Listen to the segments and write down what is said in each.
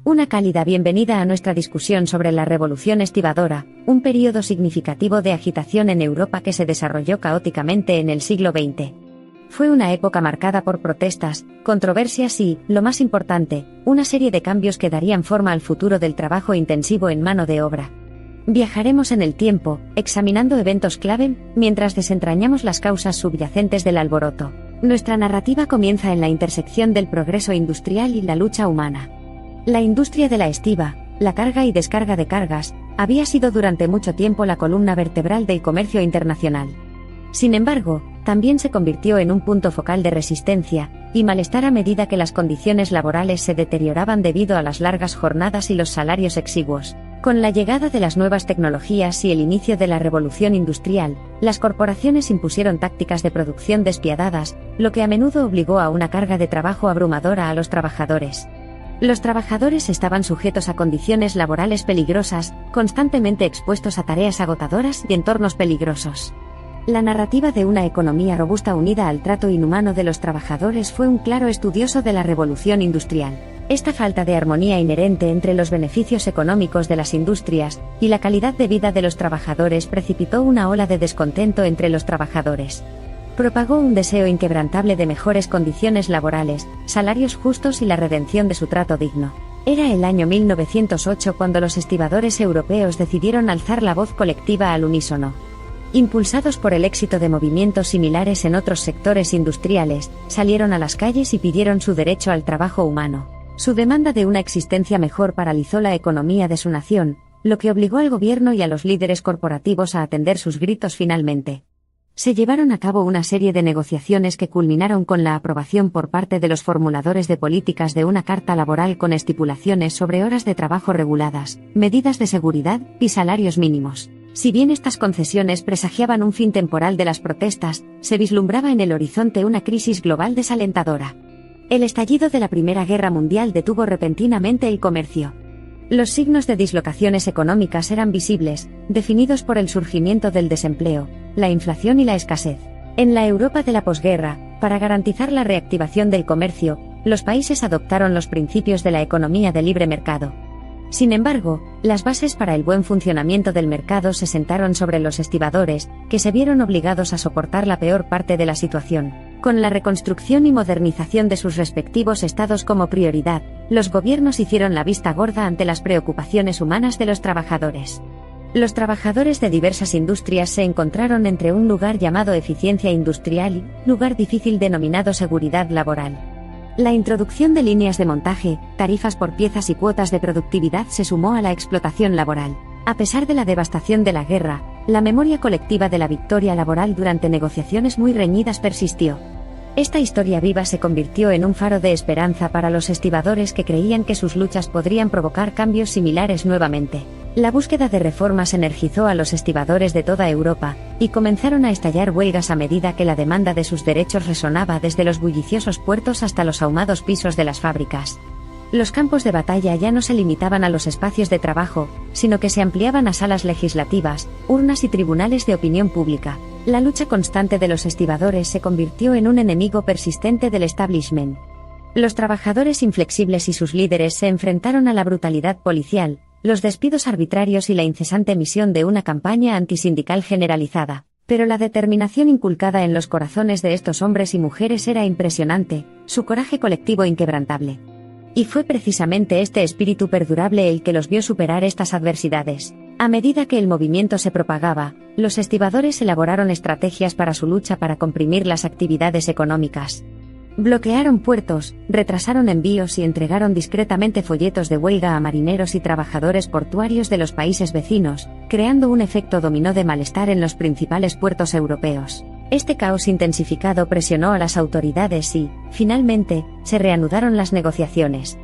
Una cálida bienvenida a nuestra discusión sobre la Revolución Estibadora, un período significativo de agitación en Europa que se desarrolló caóticamente en el siglo XX. Fue una época marcada por protestas, controversias y, lo más importante, una serie de cambios que darían forma al futuro del trabajo intensivo en mano de obra. Viajaremos en el tiempo, examinando eventos clave, mientras desentrañamos las causas subyacentes del alboroto. Nuestra narrativa comienza en la intersección del progreso industrial y la lucha humana. La industria de la estiba, la carga y descarga de cargas, había sido durante mucho tiempo la columna vertebral del comercio internacional. Sin embargo, también se convirtió en un punto focal de resistencia y malestar a medida que las condiciones laborales se deterioraban debido a las largas jornadas y los salarios exiguos. Con la llegada de las nuevas tecnologías y el inicio de la revolución industrial, las corporaciones impusieron tácticas de producción despiadadas, lo que a menudo obligó a una carga de trabajo abrumadora a los trabajadores. Los trabajadores estaban sujetos a condiciones laborales peligrosas, constantemente expuestos a tareas agotadoras y entornos peligrosos. La narrativa de una economía robusta unida al trato inhumano de los trabajadores fue un claro estudioso de la revolución industrial. Esta falta de armonía inherente entre los beneficios económicos de las industrias y la calidad de vida de los trabajadores precipitó una ola de descontento entre los trabajadores. Propagó un deseo inquebrantable de mejores condiciones laborales, salarios justos y la redención de su trato digno. Era el año 1908 cuando los estibadores europeos decidieron alzar la voz colectiva al unísono. Impulsados por el éxito de movimientos similares en otros sectores industriales, salieron a las calles y pidieron su derecho al trabajo humano. Su demanda de una existencia mejor paralizó la economía de su nación, lo que obligó al gobierno y a los líderes corporativos a atender sus gritos finalmente. Se llevaron a cabo una serie de negociaciones que culminaron con la aprobación por parte de los formuladores de políticas de una carta laboral con estipulaciones sobre horas de trabajo reguladas, medidas de seguridad y salarios mínimos. Si bien estas concesiones presagiaban un fin temporal de las protestas, se vislumbraba en el horizonte una crisis global desalentadora. El estallido de la Primera Guerra Mundial detuvo repentinamente el comercio. Los signos de dislocaciones económicas eran visibles, definidos por el surgimiento del desempleo, la inflación y la escasez. En la Europa de la posguerra, para garantizar la reactivación del comercio, los países adoptaron los principios de la economía de libre mercado. Sin embargo, las bases para el buen funcionamiento del mercado se sentaron sobre los estibadores, que se vieron obligados a soportar la peor parte de la situación. Con la reconstrucción y modernización de sus respectivos estados como prioridad, los gobiernos hicieron la vista gorda ante las preocupaciones humanas de los trabajadores. Los trabajadores de diversas industrias se encontraron entre un lugar llamado eficiencia industrial y lugar difícil denominado seguridad laboral. La introducción de líneas de montaje, tarifas por piezas y cuotas de productividad se sumó a la explotación laboral. A pesar de la devastación de la guerra, la memoria colectiva de la victoria laboral durante negociaciones muy reñidas persistió. Esta historia viva se convirtió en un faro de esperanza para los estibadores que creían que sus luchas podrían provocar cambios similares nuevamente. La búsqueda de reformas energizó a los estibadores de toda Europa, y comenzaron a estallar huelgas a medida que la demanda de sus derechos resonaba desde los bulliciosos puertos hasta los ahumados pisos de las fábricas. Los campos de batalla ya no se limitaban a los espacios de trabajo, sino que se ampliaban a salas legislativas, urnas y tribunales de opinión pública. La lucha constante de los estibadores se convirtió en un enemigo persistente del establishment. Los trabajadores inflexibles y sus líderes se enfrentaron a la brutalidad policial, los despidos arbitrarios y la incesante emisión de una campaña antisindical generalizada. Pero la determinación inculcada en los corazones de estos hombres y mujeres era impresionante, su coraje colectivo inquebrantable. Y fue precisamente este espíritu perdurable el que los vio superar estas adversidades. A medida que el movimiento se propagaba, los estibadores elaboraron estrategias para su lucha para comprimir las actividades económicas. Bloquearon puertos, retrasaron envíos y entregaron discretamente folletos de huelga a marineros y trabajadores portuarios de los países vecinos, creando un efecto dominó de malestar en los principales puertos europeos. Este caos intensificado presionó a las autoridades y, finalmente, se reanudaron las negociaciones.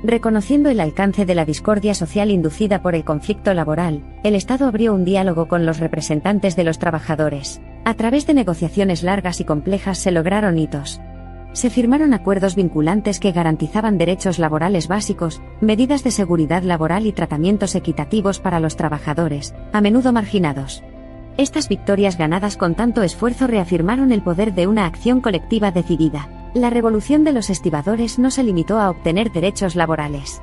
Reconociendo el alcance de la discordia social inducida por el conflicto laboral, el Estado abrió un diálogo con los representantes de los trabajadores. A través de negociaciones largas y complejas se lograron hitos. Se firmaron acuerdos vinculantes que garantizaban derechos laborales básicos, medidas de seguridad laboral y tratamientos equitativos para los trabajadores, a menudo marginados. Estas victorias ganadas con tanto esfuerzo reafirmaron el poder de una acción colectiva decidida. La revolución de los estibadores no se limitó a obtener derechos laborales.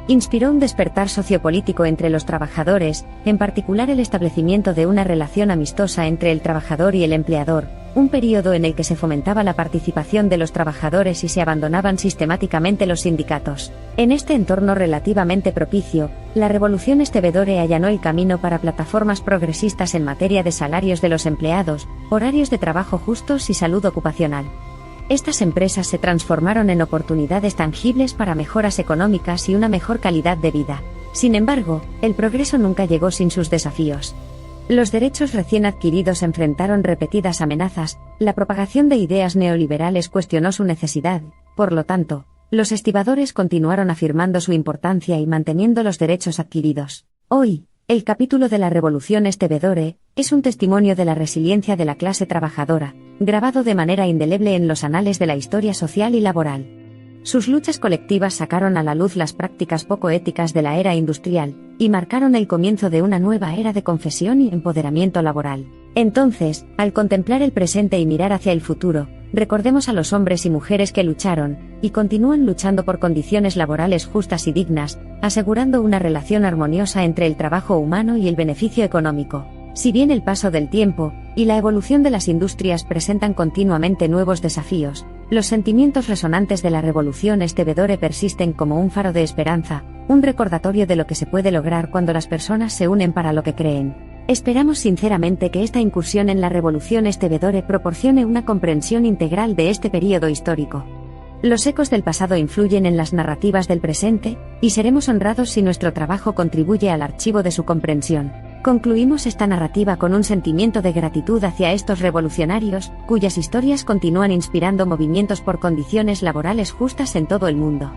Inspiró un despertar sociopolítico entre los trabajadores, en particular el establecimiento de una relación amistosa entre el trabajador y el empleador, un período en el que se fomentaba la participación de los trabajadores y se abandonaban sistemáticamente los sindicatos. En este entorno relativamente propicio, la Revolución Stevedore allanó el camino para plataformas progresistas en materia de salarios de los empleados, horarios de trabajo justos y salud ocupacional. Estas empresas se transformaron en oportunidades tangibles para mejoras económicas y una mejor calidad de vida. Sin embargo, el progreso nunca llegó sin sus desafíos. Los derechos recién adquiridos enfrentaron repetidas amenazas, la propagación de ideas neoliberales cuestionó su necesidad, por lo tanto, los estibadores continuaron afirmando su importancia y manteniendo los derechos adquiridos. Hoy, el capítulo de la Revolución Stevedore es un testimonio de la resiliencia de la clase trabajadora, grabado de manera indeleble en los anales de la historia social y laboral. Sus luchas colectivas sacaron a la luz las prácticas poco éticas de la era industrial, y marcaron el comienzo de una nueva era de confesión y empoderamiento laboral. Entonces, al contemplar el presente y mirar hacia el futuro, recordemos a los hombres y mujeres que lucharon, y continúan luchando por condiciones laborales justas y dignas, asegurando una relación armoniosa entre el trabajo humano y el beneficio económico. Si bien el paso del tiempo y la evolución de las industrias presentan continuamente nuevos desafíos, los sentimientos resonantes de la Revolución Stevedore persisten como un faro de esperanza, un recordatorio de lo que se puede lograr cuando las personas se unen para lo que creen. Esperamos sinceramente que esta incursión en la Revolución Stevedore proporcione una comprensión integral de este período histórico. Los ecos del pasado influyen en las narrativas del presente, y seremos honrados si nuestro trabajo contribuye al archivo de su comprensión. Concluimos esta narrativa con un sentimiento de gratitud hacia estos revolucionarios, cuyas historias continúan inspirando movimientos por condiciones laborales justas en todo el mundo.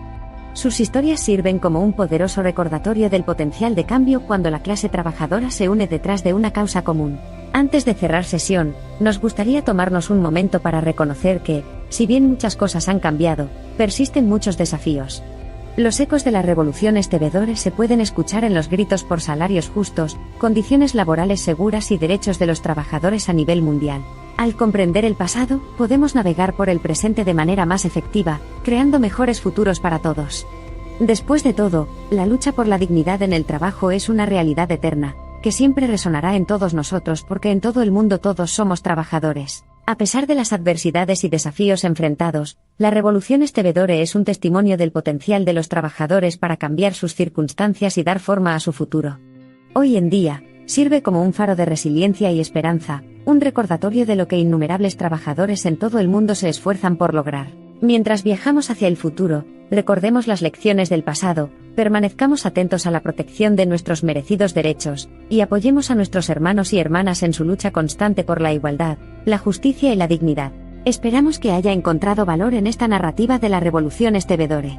Sus historias sirven como un poderoso recordatorio del potencial de cambio cuando la clase trabajadora se une detrás de una causa común. Antes de cerrar sesión, nos gustaría tomarnos un momento para reconocer que, si bien muchas cosas han cambiado, persisten muchos desafíos. Los ecos de la Revolución Stevedore se pueden escuchar en los gritos por salarios justos, condiciones laborales seguras y derechos de los trabajadores a nivel mundial. Al comprender el pasado, podemos navegar por el presente de manera más efectiva, creando mejores futuros para todos. Después de todo, la lucha por la dignidad en el trabajo es una realidad eterna, que siempre resonará en todos nosotros porque en todo el mundo todos somos trabajadores. A pesar de las adversidades y desafíos enfrentados, la Revolución Stevedore es un testimonio del potencial de los trabajadores para cambiar sus circunstancias y dar forma a su futuro. Hoy en día, sirve como un faro de resiliencia y esperanza, un recordatorio de lo que innumerables trabajadores en todo el mundo se esfuerzan por lograr. Mientras viajamos hacia el futuro, recordemos las lecciones del pasado, permanezcamos atentos a la protección de nuestros merecidos derechos, y apoyemos a nuestros hermanos y hermanas en su lucha constante por la igualdad, la justicia y la dignidad. Esperamos que haya encontrado valor en esta narrativa de la Revolución Stevedore.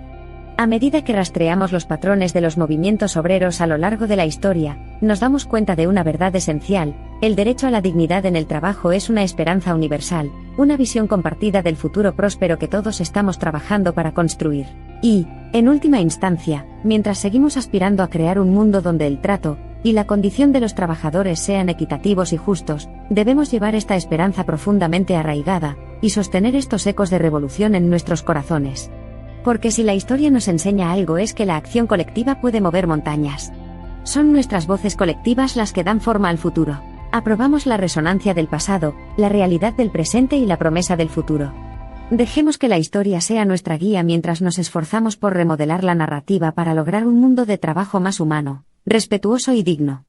A medida que rastreamos los patrones de los movimientos obreros a lo largo de la historia, nos damos cuenta de una verdad esencial: el derecho a la dignidad en el trabajo es una esperanza universal, una visión compartida del futuro próspero que todos estamos trabajando para construir. Y, en última instancia, mientras seguimos aspirando a crear un mundo donde el trato y la condición de los trabajadores sean equitativos y justos, debemos llevar esta esperanza profundamente arraigada y sostener estos ecos de revolución en nuestros corazones. Porque si la historia nos enseña algo es que la acción colectiva puede mover montañas. Son nuestras voces colectivas las que dan forma al futuro. Aprobamos la resonancia del pasado, la realidad del presente y la promesa del futuro. Dejemos que la historia sea nuestra guía mientras nos esforzamos por remodelar la narrativa para lograr un mundo de trabajo más humano, respetuoso y digno.